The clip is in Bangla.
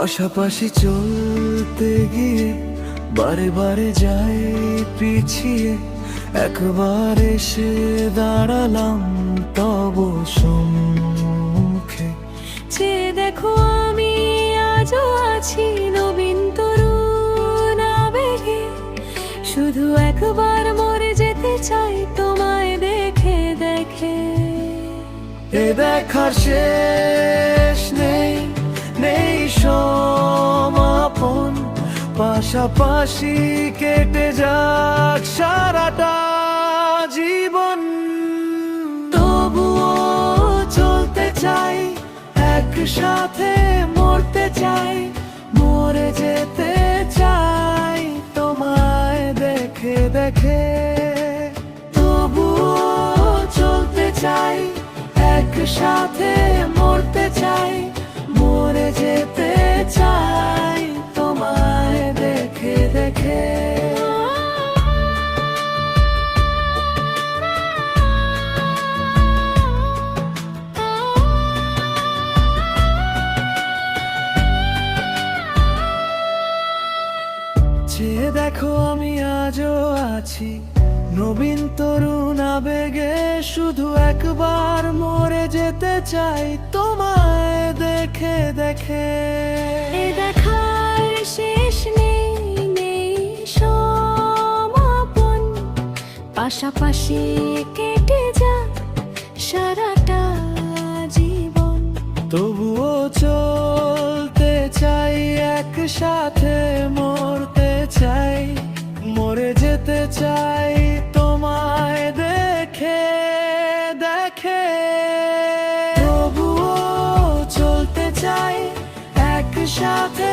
পাশাপাশি চলতে গিয়ে বারে বারে যাই পিছিয়ে, একবার এসে দাঁড়ালাম তব সম্মুখে। যে দেখো আমি আজও আছি নবীন তরুণ আবেগে, শুধু একবার মরে যেতে চাই তোমায় দেখে দেখে। এ দেখার শেষ নেই, নেই সমাপন, পাশাপাশি কেটে যাক সারাটা জীবন। তবুও চলতে চাই, একসাথে মরতে চাই, মরে যেতে চাই তোমায় দেখে দেখে। তবুও চলতে চাই, একসাথে মরতে চাই, মরে যেতে চাই তোমায় দেখে দেখে। যে দেখো আমি আজও আছি নবীন তরুণ আবেগে, শুধু একবার মরে যেতে চাই তোমায় দেখে দেখে। এ দেখার শেষ নেই, নেই সমাপন, পাশাপাশি কেটে যাক সারাটা জীবন। তবুও চলতে চাই, একসাথে মরতে চাই, মরে যেতে চাই তোমায় দেখে দেখে। তবুও চলতে চাই, একসাথে